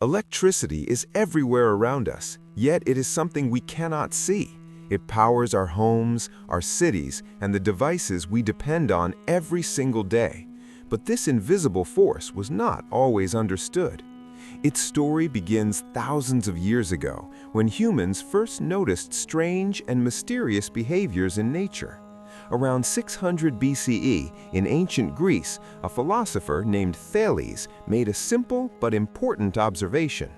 Electricity is everywhere around us, yet it is something we cannot see. It powers our homes, our cities, and the devices we depend on every single day. But this invisible force was not always understood. Its story begins thousands of years ago, when humans first noticed strange and mysterious behaviors in nature. Around 600 BCE, in ancient Greece, a philosopher named Thales made a simple but important observation.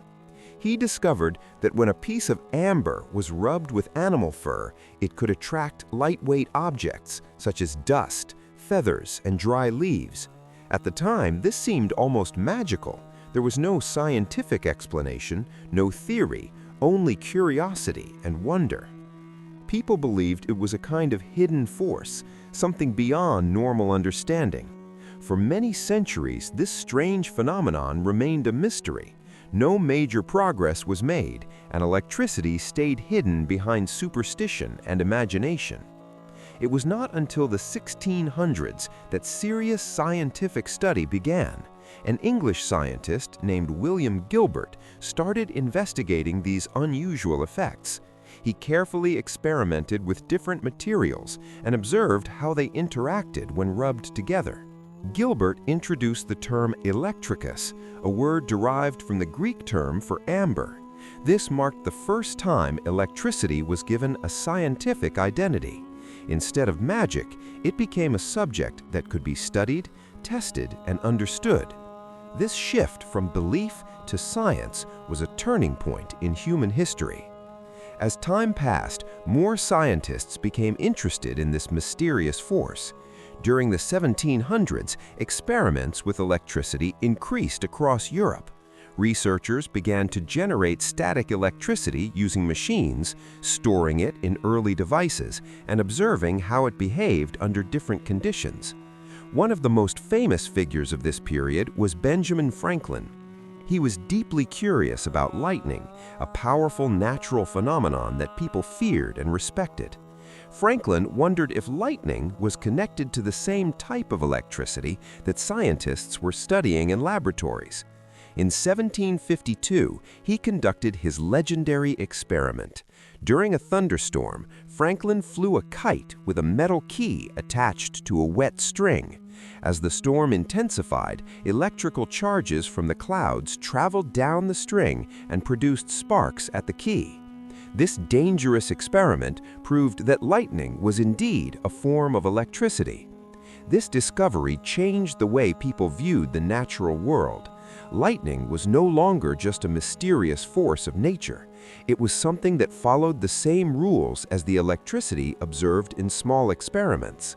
He discovered that when a piece of amber was rubbed with animal fur, it could attract lightweight objects such as dust, feathers, and dry leaves. At the time, this seemed almost magical. There was no scientific explanation, no theory, only curiosity and wonder. People believed it was a kind of hidden force, something beyond normal understanding. For many centuries, this strange phenomenon remained a mystery. No major progress was made, and electricity stayed hidden behind superstition and imagination. It was not until the 1600s that serious scientific study began. An English scientist named William Gilbert started investigating these unusual effects. He carefully experimented with different materials and observed how they interacted when rubbed together. Gilbert introduced the term electricus, a word derived from the Greek term for amber. This marked the first time electricity was given a scientific identity. Instead of magic, it became a subject that could be studied, tested, and understood. This shift from belief to science was a turning point in human history. As time passed, more scientists became interested in this mysterious force. During the 1700s, experiments with electricity increased across Europe. Researchers began to generate static electricity using machines, storing it in early devices, and observing how it behaved under different conditions. One of the most famous figures of this period was Benjamin Franklin. He was deeply curious about lightning, a powerful natural phenomenon that people feared and respected. Franklin wondered if lightning was connected to the same type of electricity that scientists were studying in laboratories. In 1752, he conducted his legendary experiment. During a thunderstorm, Franklin flew a kite with a metal key attached to a wet string. As the storm intensified, electrical charges from the clouds traveled down the string and produced sparks at the key. This dangerous experiment proved that lightning was indeed a form of electricity. This discovery changed the way people viewed the natural world. Lightning was no longer just a mysterious force of nature. It was something that followed the same rules as the electricity observed in small experiments.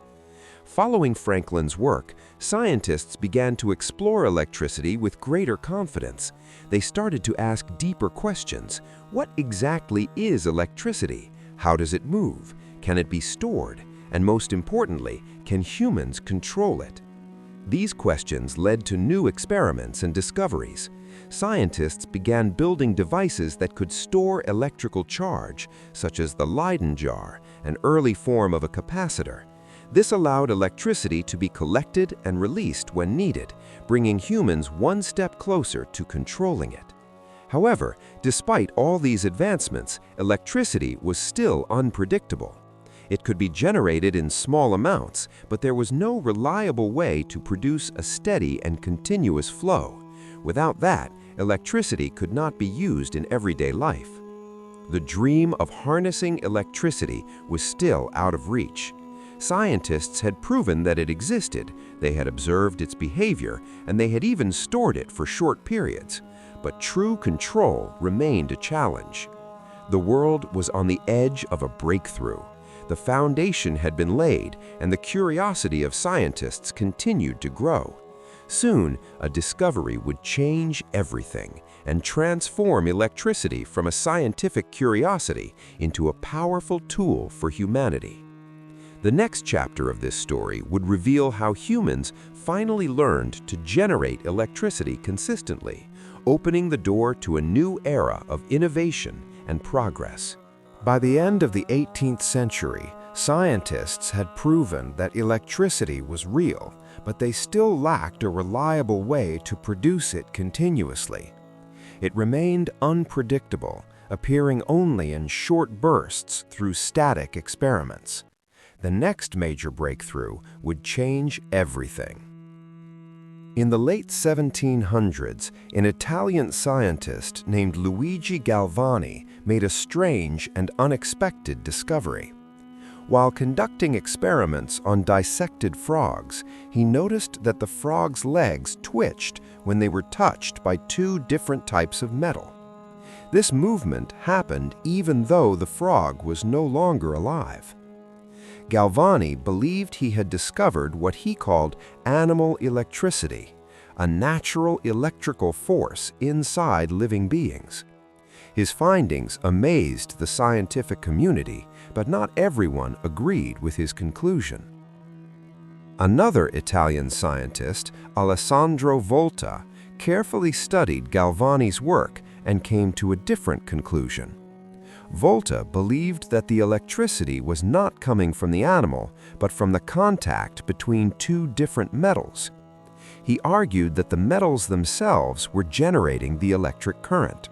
Following Franklin's work, scientists began to explore electricity with greater confidence. They started to ask deeper questions. What exactly is electricity? How does it move? Can it be stored? And most importantly, can humans control it? These questions led to new experiments and discoveries. Scientists began building devices that could store electrical charge, such as the Leyden jar, an early form of a capacitor. This allowed electricity to be collected and released when needed, bringing humans one step closer to controlling it. However, despite all these advancements, electricity was still unpredictable. It could be generated in small amounts, but there was no reliable way to produce a steady and continuous flow. Without that, electricity could not be used in everyday life. The dream of harnessing electricity was still out of reach. Scientists had proven that it existed, they had observed its behavior, and they had even stored it for short periods. But true control remained a challenge. The world was on the edge of a breakthrough. The foundation had been laid, and the curiosity of scientists continued to grow. Soon, a discovery would change everything and transform electricity from a scientific curiosity into a powerful tool for humanity. The next chapter of this story would reveal how humans finally learned to generate electricity consistently, opening the door to a new era of innovation and progress. By the end of the 18th century, scientists had proven that electricity was real, but they still lacked a reliable way to produce it continuously. It remained unpredictable, appearing only in short bursts through static experiments. The next major breakthrough would change everything. In the late 1700s, an Italian scientist named Luigi Galvani made a strange and unexpected discovery. While conducting experiments on dissected frogs, he noticed that the frogs' legs twitched when they were touched by two different types of metal. This movement happened even though the frog was no longer alive. Galvani believed he had discovered what he called animal electricity, a natural electrical force inside living beings. His findings amazed the scientific community, but not everyone agreed with his conclusion. Another Italian scientist, Alessandro Volta, carefully studied Galvani's work and came to a different conclusion. Volta believed that the electricity was not coming from the animal, but from the contact between two different metals. He argued that the metals themselves were generating the electric current.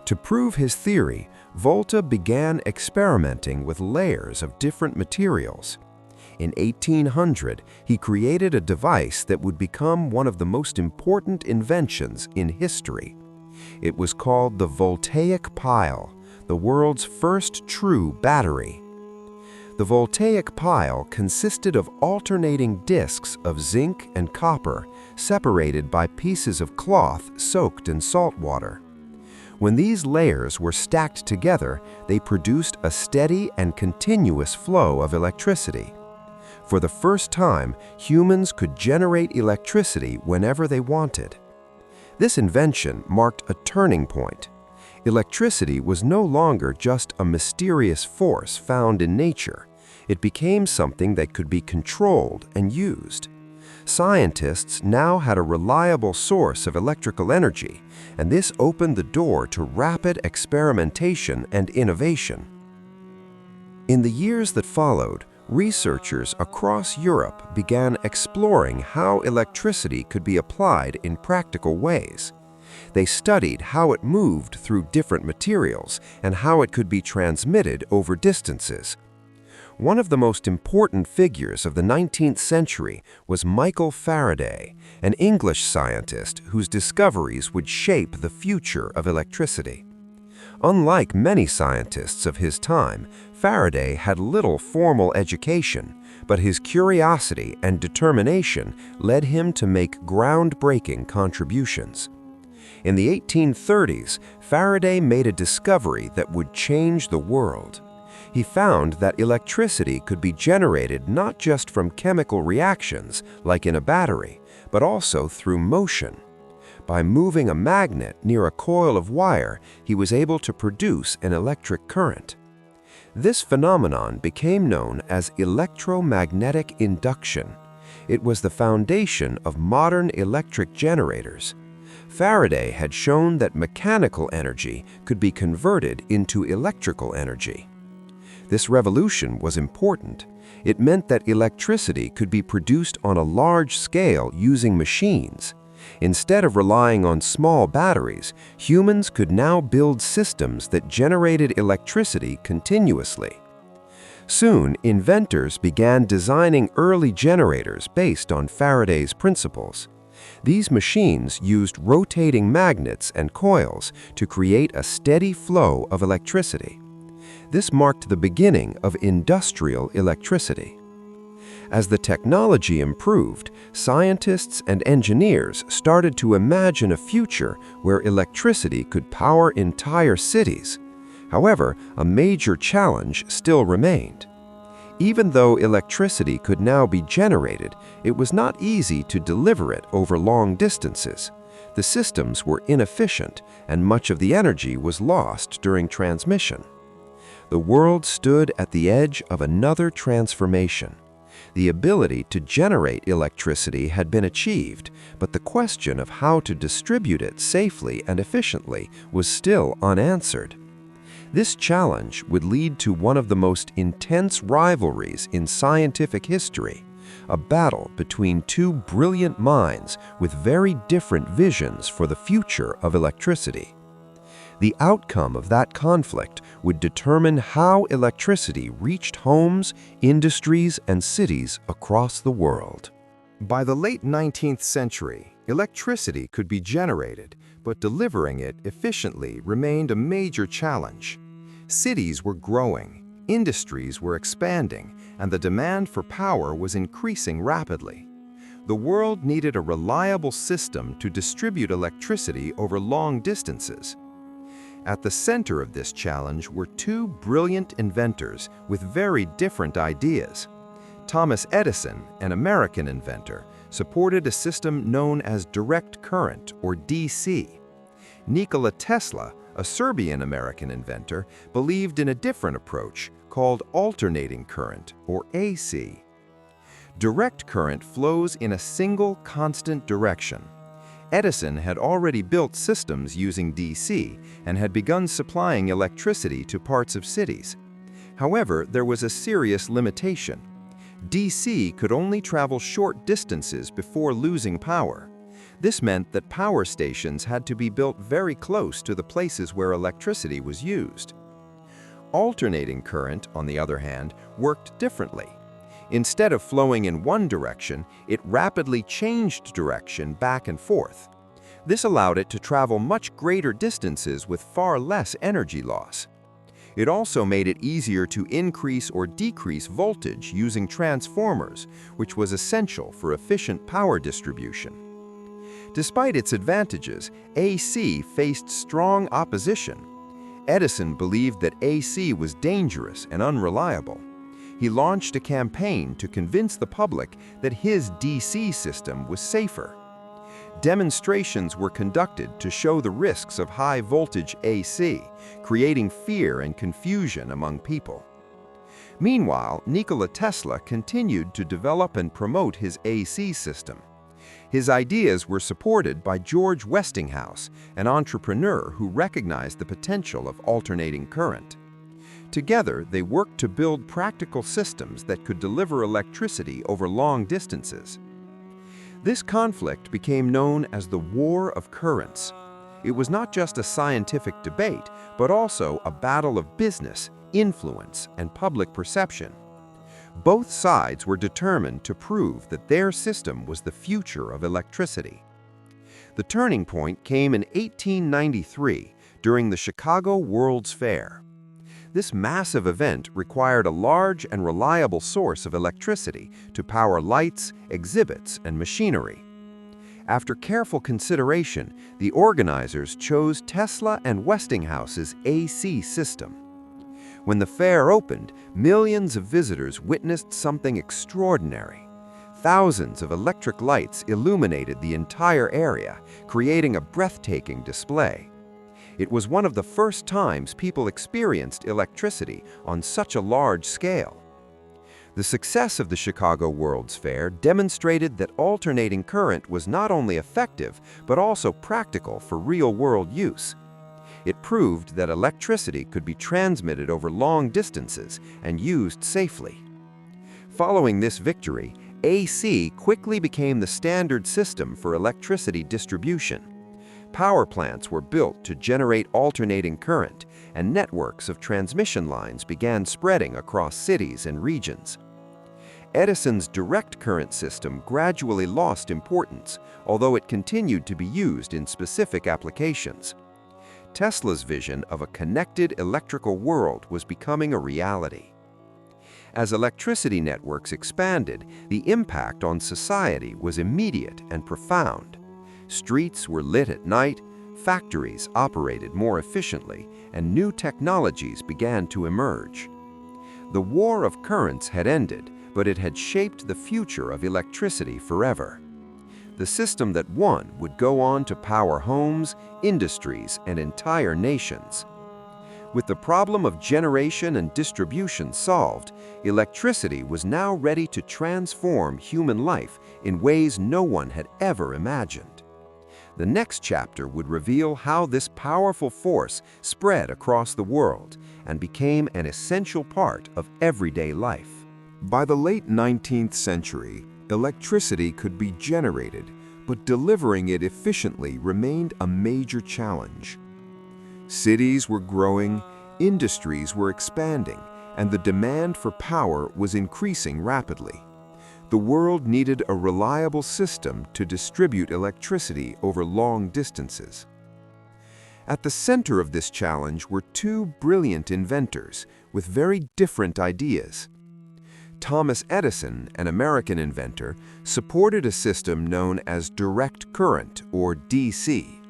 To prove his theory, Volta began experimenting with layers of different materials. In 1800, he created a device that would become one of the most important inventions in history. It was called the voltaic pile, the world's first true battery. The voltaic pile consisted of alternating discs of zinc and copper separated by pieces of cloth soaked in salt water. When these layers were stacked together, they produced a steady and continuous flow of electricity. For the first time, humans could generate electricity whenever they wanted. This invention marked a turning point. Electricity was no longer just a mysterious force found in nature. It became something that could be controlled and used. Scientists now had a reliable source of electrical energy, and this opened the door to rapid experimentation and innovation. In the years that followed, researchers across Europe began exploring how electricity could be applied in practical ways. They studied how it moved through different materials and how it could be transmitted over distances. One of the most important figures of the 19th century was Michael Faraday, an English scientist whose discoveries would shape the future of electricity. Unlike many scientists of his time, Faraday had little formal education, but his curiosity and determination led him to make groundbreaking contributions. In the 1830s, Faraday made a discovery that would change the world. He found that electricity could be generated not just from chemical reactions, like in a battery, but also through motion. By moving a magnet near a coil of wire, he was able to produce an electric current. This phenomenon became known as electromagnetic induction. It was the foundation of modern electric generators. Faraday had shown that mechanical energy could be converted into electrical energy. This revolution was important. It meant that electricity could be produced on a large scale using machines. Instead of relying on small batteries, humans could now build systems that generated electricity continuously. Soon, inventors began designing early generators based on Faraday's principles. These machines used rotating magnets and coils to create a steady flow of electricity. This marked the beginning of industrial electricity. As the technology improved, scientists and engineers started to imagine a future where electricity could power entire cities. However, a major challenge still remained. Even though electricity could now be generated, it was not easy to deliver it over long distances. The systems were inefficient, and much of the energy was lost during transmission. The world stood at the edge of another transformation. The ability to generate electricity had been achieved, but the question of how to distribute it safely and efficiently was still unanswered. This challenge would lead to one of the most intense rivalries in scientific history, a battle between two brilliant minds with very different visions for the future of electricity. The outcome of that conflict would determine how electricity reached homes, industries, and cities across the world. By the late 19th century, electricity could be generated, but delivering it efficiently remained a major challenge. Cities were growing, industries were expanding, and the demand for power was increasing rapidly. The world needed a reliable system to distribute electricity over long distances. At the center of this challenge were two brilliant inventors with very different ideas. Thomas Edison, an American inventor, supported a system known as direct current, or DC. Nikola Tesla, a Serbian-American inventor, believed in a different approach called alternating current, or AC. Direct current flows in a single constant direction. Edison had already built systems using DC and had begun supplying electricity to parts of cities. However, there was a serious limitation. DC could only travel short distances before losing power. This meant that power stations had to be built very close to the places where electricity was used. Alternating current, on the other hand, worked differently. Instead of flowing in one direction, it rapidly changed direction back and forth. This allowed it to travel much greater distances with far less energy loss. It also made it easier to increase or decrease voltage using transformers, which was essential for efficient power distribution. Despite its advantages, AC faced strong opposition. Edison believed that AC was dangerous and unreliable. He launched a campaign to convince the public that his DC system was safer. Demonstrations were conducted to show the risks of high-voltage AC, creating fear and confusion among people. Meanwhile, Nikola Tesla continued to develop and promote his AC system. His ideas were supported by George Westinghouse, an entrepreneur who recognized the potential of alternating current. Together, they worked to build practical systems that could deliver electricity over long distances. This conflict became known as the War of Currents. It was not just a scientific debate, but also a battle of business, influence, and public perception. Both sides were determined to prove that their system was the future of electricity. The turning point came in 1893 during the Chicago World's Fair. This massive event required a large and reliable source of electricity to power lights, exhibits, and machinery. After careful consideration, the organizers chose Tesla and Westinghouse's AC system. When the fair opened, millions of visitors witnessed something extraordinary. Thousands of electric lights illuminated the entire area, creating a breathtaking display. It was one of the first times people experienced electricity on such a large scale. The success of the Chicago World's Fair demonstrated that alternating current was not only effective, but also practical for real-world use. It proved that electricity could be transmitted over long distances and used safely. Following this victory, AC quickly became the standard system for electricity distribution. Power plants were built to generate alternating current, and networks of transmission lines began spreading across cities and regions. Edison's direct current system gradually lost importance, although it continued to be used in specific applications. Tesla's vision of a connected electrical world was becoming a reality. As electricity networks expanded, the impact on society was immediate and profound. Streets were lit at night, factories operated more efficiently, and new technologies began to emerge. The war of currents had ended, but it had shaped the future of electricity forever. The system that won would go on to power homes, industries, and entire nations. With the problem of generation and distribution solved, electricity was now ready to transform human life in ways no one had ever imagined. The next chapter would reveal how this powerful force spread across the world and became an essential part of everyday life. By the late 19th century, electricity could be generated, but delivering it efficiently remained a major challenge. Cities were growing, industries were expanding, and the demand for power was increasing rapidly. The world needed a reliable system to distribute electricity over long distances. At the center of this challenge were two brilliant inventors with very different ideas. Thomas Edison, an American inventor, supported a system known as direct current, or DC.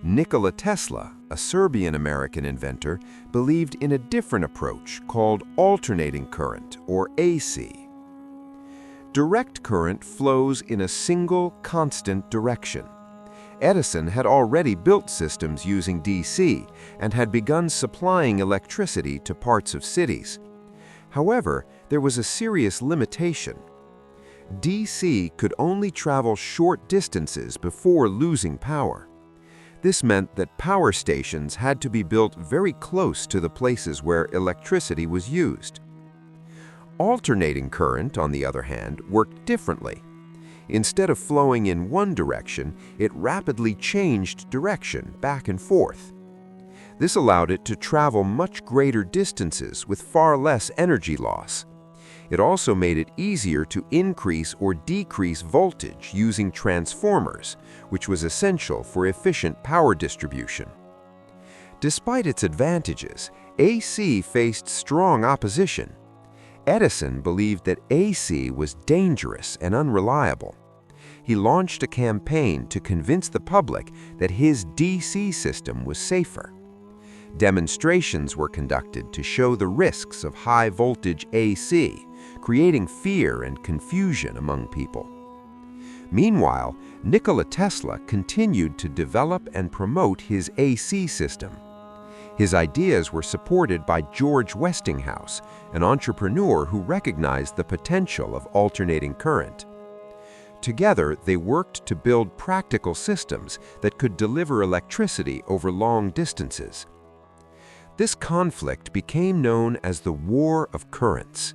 Nikola Tesla, a Serbian-American inventor, believed in a different approach called alternating current, or AC. Direct current flows in a single, constant direction. Edison had already built systems using DC and had begun supplying electricity to parts of cities. However, there was a serious limitation. DC could only travel short distances before losing power. This meant that power stations had to be built very close to the places where electricity was used. Alternating current, on the other hand, worked differently. Instead of flowing in one direction, it rapidly changed direction back and forth. This allowed it to travel much greater distances with far less energy loss. It also made it easier to increase or decrease voltage using transformers, which was essential for efficient power distribution. Despite its advantages, AC faced strong opposition. Edison believed that AC was dangerous and unreliable. He launched a campaign to convince the public that his DC system was safer. Demonstrations were conducted to show the risks of high-voltage AC, creating fear and confusion among people. Meanwhile, Nikola Tesla continued to develop and promote his AC system. His ideas were supported by George Westinghouse, an entrepreneur who recognized the potential of alternating current. Together, they worked to build practical systems that could deliver electricity over long distances. This conflict became known as the War of Currents.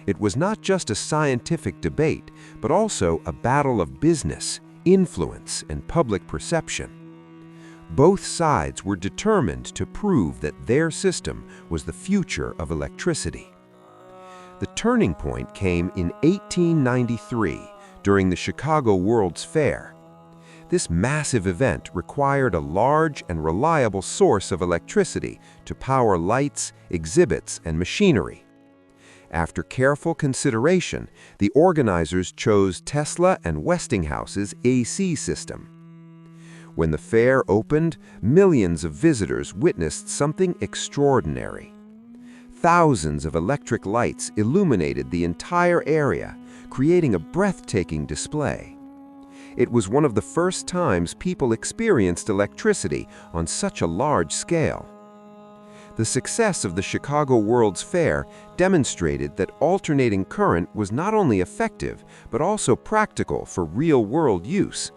It was not just a scientific debate, but also a battle of business, influence, and public perception. Both sides were determined to prove that their system was the future of electricity. The turning point came in 1893 during the Chicago World's Fair. This massive event required a large and reliable source of electricity to power lights, exhibits, and machinery. After careful consideration, the organizers chose Tesla and Westinghouse's AC system. When the fair opened, millions of visitors witnessed something extraordinary. Thousands of electric lights illuminated the entire area, creating a breathtaking display. It was one of the first times people experienced electricity on such a large scale. The success of the Chicago World's Fair demonstrated that alternating current was not only effective, but also practical for real-world use.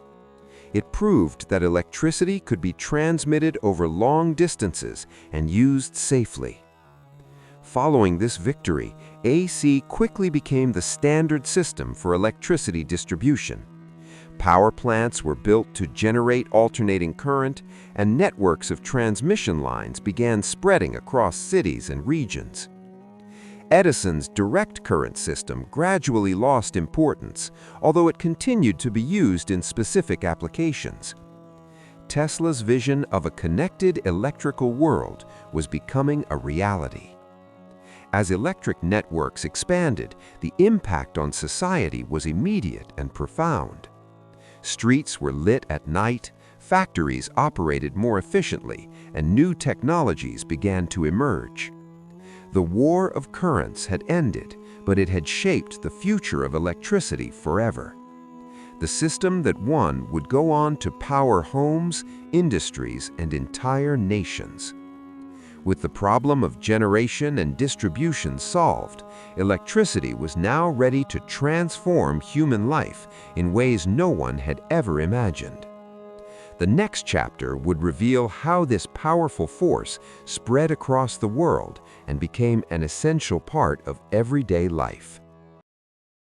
It proved that electricity could be transmitted over long distances and used safely. Following this victory, AC quickly became the standard system for electricity distribution. Power plants were built to generate alternating current, and networks of transmission lines began spreading across cities and regions. Edison's direct current system gradually lost importance, although it continued to be used in specific applications. Tesla's vision of a connected electrical world was becoming a reality. As electric networks expanded, the impact on society was immediate and profound. Streets were lit at night, factories operated more efficiently, and new technologies began to emerge. The war of currents had ended, but it had shaped the future of electricity forever. The system that won would go on to power homes, industries, and entire nations. With the problem of generation and distribution solved, electricity was now ready to transform human life in ways no one had ever imagined. The next chapter would reveal how this powerful force spread across the world and became an essential part of everyday life.